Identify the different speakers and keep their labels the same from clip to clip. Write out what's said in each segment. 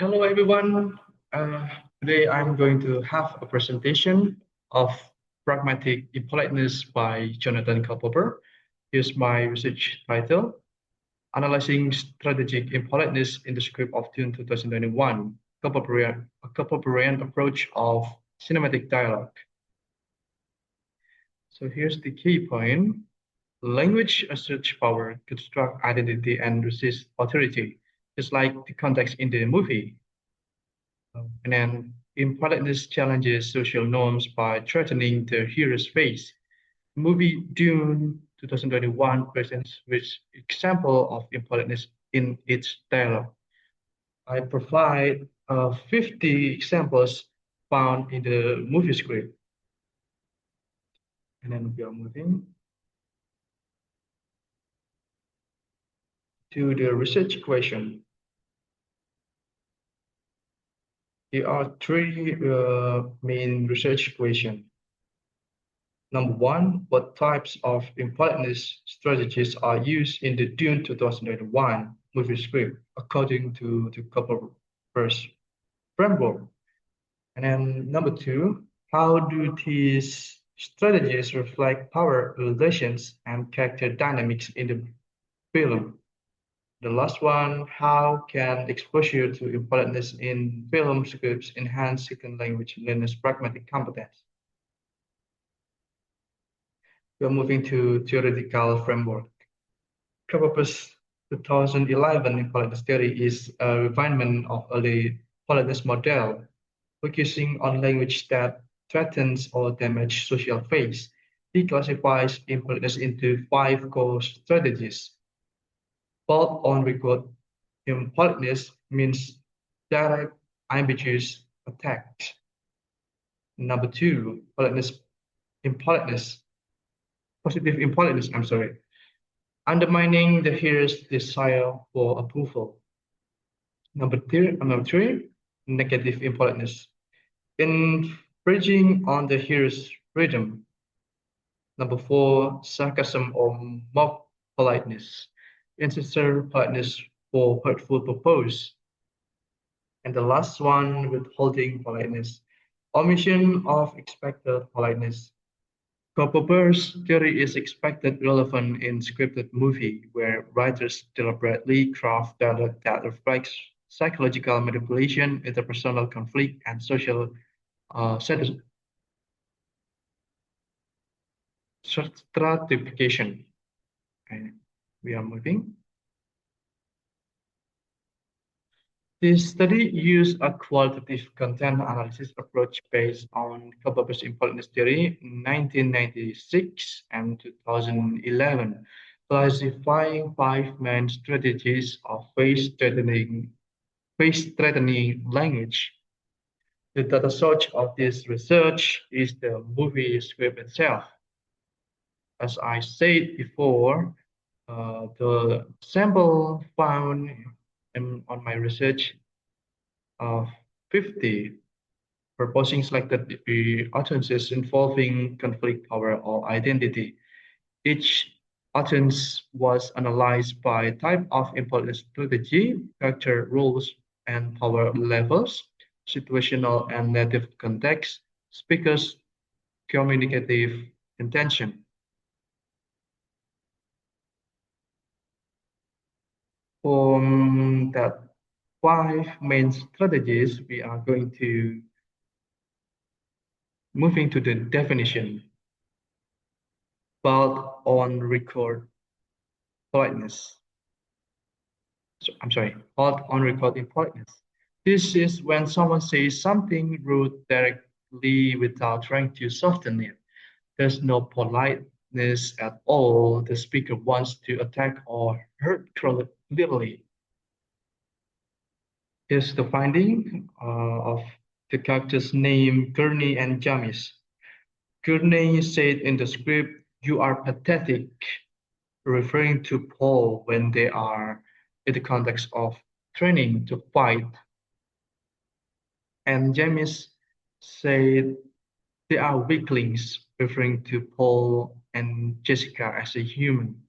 Speaker 1: Hello, everyone. Uh, Today I'm going to have a presentation of Pragmatic Impoliteness by Jonathan Culpeper. Here's my research title, Analyzing Strategic Impoliteness in the Script of Dune 2021, a Culpeperian approach of cinematic dialogue. So here's the key point. Language asserts power, construct identity, and resist authority, just like the context in the movie. And then impoliteness challenges social norms by threatening the hero's face. Movie Dune 2021 presents which example of impoliteness in its dialogue. I provide 50 examples found in the movie script. And then we are moving to the research question. There are three main research questions. Number one, what types of impoliteness strategies are used in the Dune 2001 movie script according to the couple first framework? And then number two, how do these strategies reflect power relations and character dynamics in the film? The last one, how can exposure to impoliteness in film scripts enhance second language learners' pragmatic competence? We are moving to theoretical framework. Copper's 2011 impoliteness theory is a refinement of early politeness model, focusing on language that threatens or damages social faith. He classifies impoliteness into five core strategies. Bold on record impoliteness means direct, ambiguous attacks. Number two, impoliteness, positive impoliteness, I'm sorry, undermining the hearer's desire for approval. Number three, negative impoliteness, infringing on the hearer's freedom. Number four, sarcasm or mock politeness, insincere politeness for hurtful purpose. And the last one, withholding politeness, omission of expected politeness. Culpeper's theory is expected relevant in scripted movie, where writers deliberately craft dialogue that reflects psychological manipulation, interpersonal conflict, and social stratification. Okay, we are moving. This study used a qualitative content analysis approach based on Culpeper's impoliteness theory in 1996 and 2011, classifying five main strategies of face-threatening language. The data source of this research is the movie script itself. As I said before, the sample found on my research of 50 proposing selected the utterances involving conflict, power, or identity. Each utterance was analyzed by type of important strategy, character roles, and power levels, situational and native context, speakers' communicative intention. From that five main strategies, we are going to moving to the definition, but on record politeness. So, I'm sorry, but on record impoliteness. This is when someone says something rude directly without trying to soften it. There's no politeness at all. The speaker wants to attack or hurt clearly. Here's the finding of the characters' name, Gurney and Jamis. Gurney said in the script, "You are pathetic," referring to Paul when they are in the context of training to fight. And James said they are weaklings, referring to Paul and Jessica as a human.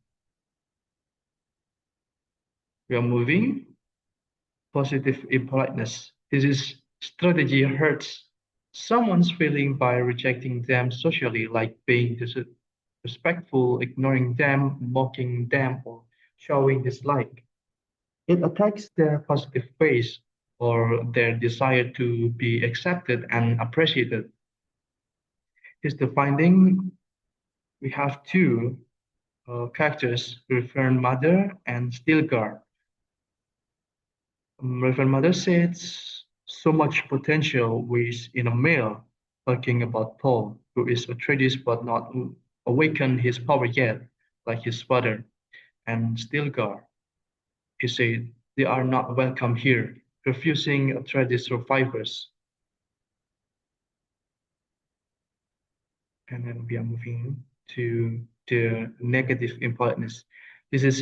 Speaker 1: We are moving. Positive impoliteness. This is strategy hurts someone's feeling by rejecting them socially, like being disrespectful, ignoring them, mocking them, or showing dislike. It attacks their positive face or their desire to be accepted and appreciated. Here's the finding. We have two characters, Reverend Mother and Stilgar. Reverend Mother says so much potential is in a male, talking about Paul, who is Atreides but not awakened his power yet, like his father. And Stilgar, he said, they are not welcome here, refusing Atreides survivors. And then we are moving to the negative impoliteness.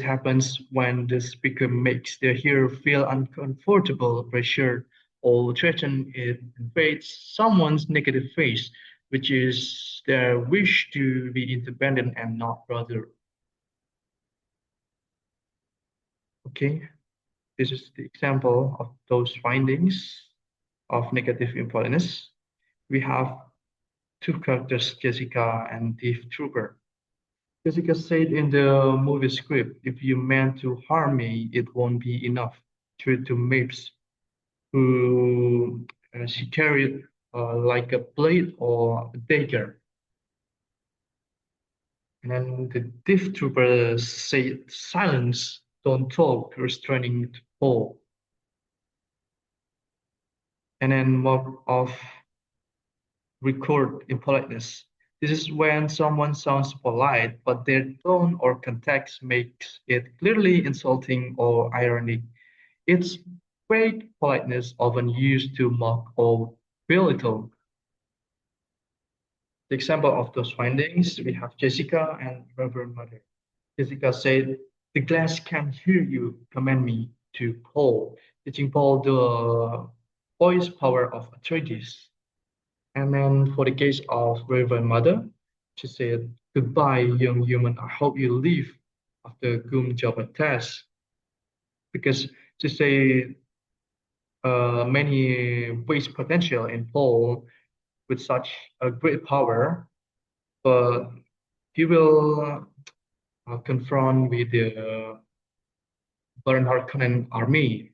Speaker 1: Happens when the speaker makes the hearer feel uncomfortable, pressured, or threatened. It invades someone's negative face, which is their wish to be independent and not brother. Okay, this is the example of those findings of negative impoliteness. We have two characters, Jessica and Thief Trooper. Jessica said in the movie script, if you meant to harm me, it won't be enough. To Mapes, who she carried like a blade or a dagger. And then the Diff Trooper said, silence, don't talk, restraining Paul. And then mock of record impoliteness. This is when someone sounds polite, but their tone or context makes it clearly insulting or ironic. It's fake politeness often used to mock or belittle. The example of those findings, we have Jessica and Reverend Mother. Jessica said, the glass can hear you command me to Paul, teaching Paul the voice power of Atreides. And then for the case of Reverend Mother, she said, goodbye, young human. I hope you live after Goom Jabba test. Because she said many waste potential in Paul with such a great power, but he will confront with the Baron Harkonnen army.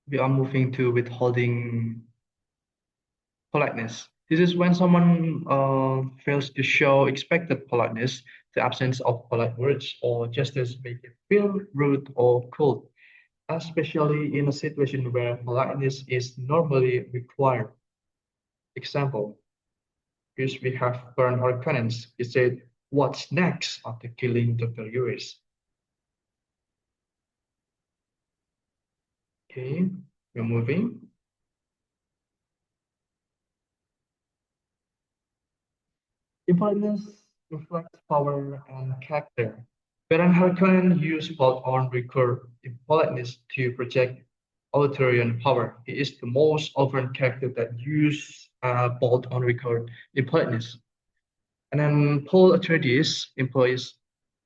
Speaker 1: We are moving to withholding politeness. This is when someone fails to show expected politeness, the absence of polite words or gestures make it feel rude or cold, especially in a situation where politeness is normally required. Example, here we have Baron Harkonnen. He said, what's next after killing Dr. Uris? Okay, we're moving. Impoliteness reflects power and character. Baron Harkonnen used bolt-on recur impoliteness to project authoritarian power. He is the most overt character that uses bolt-on recur impoliteness. And then Paul Atreides employs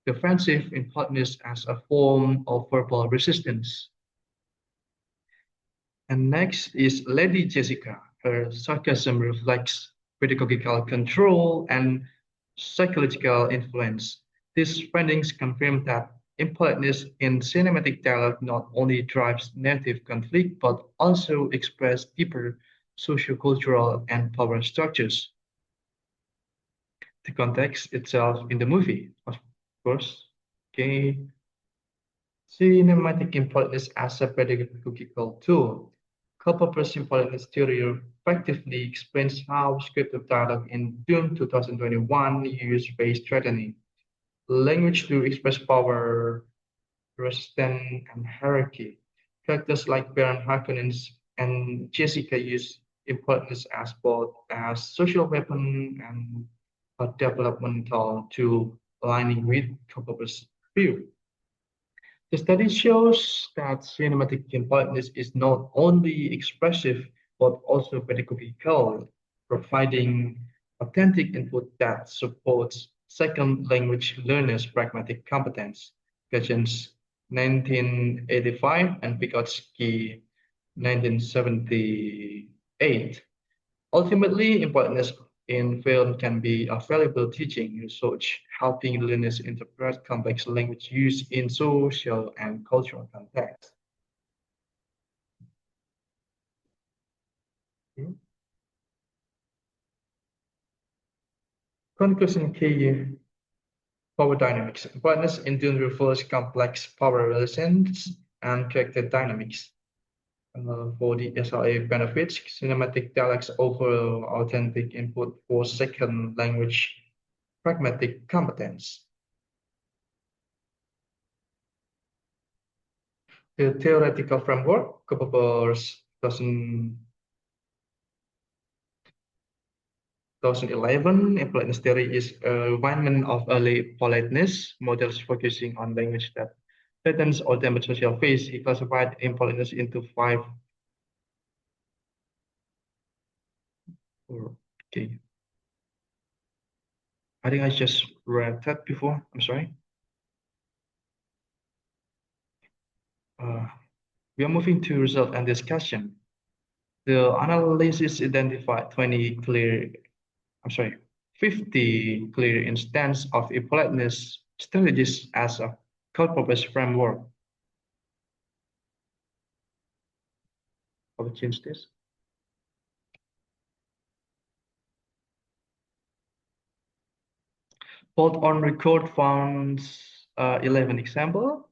Speaker 1: defensive impoliteness as a form of verbal resistance. And next is Lady Jessica. Her sarcasm reflects pedagogical control and psychological influence. These findings confirm that impoliteness in cinematic dialogue not only drives narrative conflict but also expresses deeper sociocultural and power structures. The context itself in the movie, of course. Okay, cinematic impoliteness as a pedagogical tool. Culpepper's impoliteness theory effectively explains how scripted dialogue in Dune 2021 used base threatening language to express power, resistance, and hierarchy. Characters like Baron Harkonnen and Jessica use impoliteness as both a social weapon and a developmental tool aligning with Culpepper's view. The study shows that cinematic impoliteness is not only expressive but also pedagogical, providing authentic input that supports second language learners' pragmatic competence, patience, 1985, and Vygotsky 1978. Ultimately, importance in film can be a valuable teaching research, helping learners interpret complex language used in social and cultural contexts. Okay. Conclusion key power dynamics. Importance in Dune refers complex power relations and character dynamics. For the SRA benefits, cinematic dialects offer authentic input for second language pragmatic competence. The theoretical framework covers 2011 Impoliteness theory is a refinement of early politeness models focusing on language that threatens or damages social face. He classified impoliteness into five. Okay, I think I just read that before. I'm sorry. Uh, we are moving to result and discussion. The analysis identified 20 clear, I'm sorry, 50 clear instances of impoliteness strategies as a core-purpose framework. I'll change this. Both on record found 11 examples.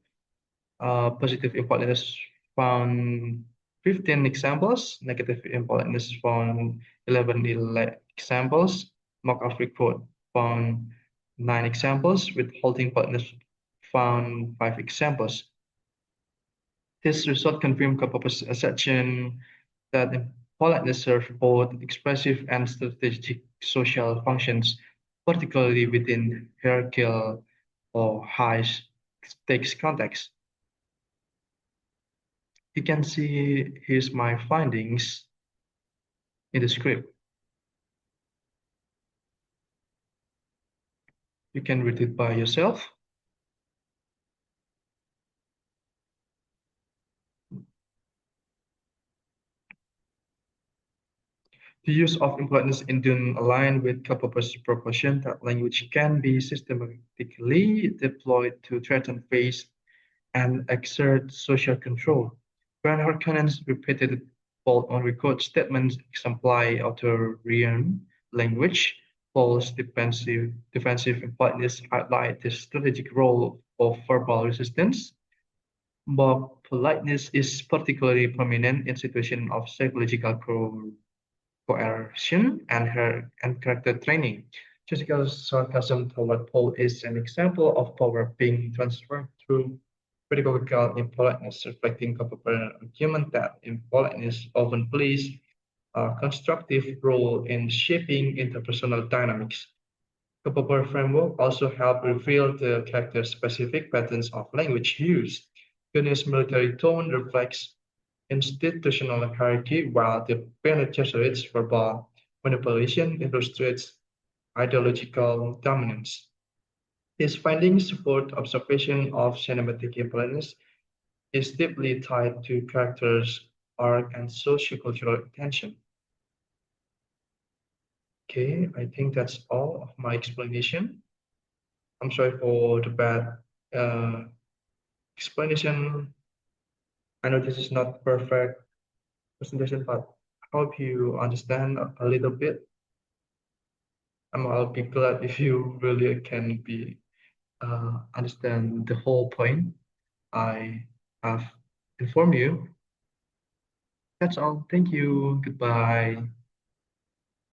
Speaker 1: Positive impoliteness found 15 examples. Negative impoliteness found 11 examples. Mock-up record found 9 examples. Withholding politeness found 5 examples. This result confirmed Kappa's assertion that politeness serves both expressive and strategic social functions, particularly within hierarchical or high-stakes contexts. You can see here's my findings in the script. You can read it by yourself. The use of impoliteness in Dune align with Kappa's proposition that language can be systematically deployed to threaten face and exert social control. When Harkonnen's repeated bold on-record statements exemplify authoritarian language, Paul's defensive impoliteness highlight the strategic role of verbal resistance, but politeness is particularly prominent in situations of psychological coercion and character training. Physical sarcasm toward Paul is an example of power being transferred through pedagogical impoliteness, reflecting Cooper's argument that impoliteness often plays a constructive role in shaping interpersonal dynamics. Cooper framework also helped reveal the character-specific patterns of language use. Gunner's military tone reflects institutional hierarchy, while the Bene verbal manipulation illustrates ideological dominance. His findings support observation of cinematic impoliteness is deeply tied to characters' arc and sociocultural intention. Okay, I think that's all of my explanation. I'm sorry for the bad uh, explanation. I know this is not perfect presentation, but I hope you understand a little bit. I'll be glad if you really can be understand the whole point I have informed you. That's all. Thank you. Goodbye.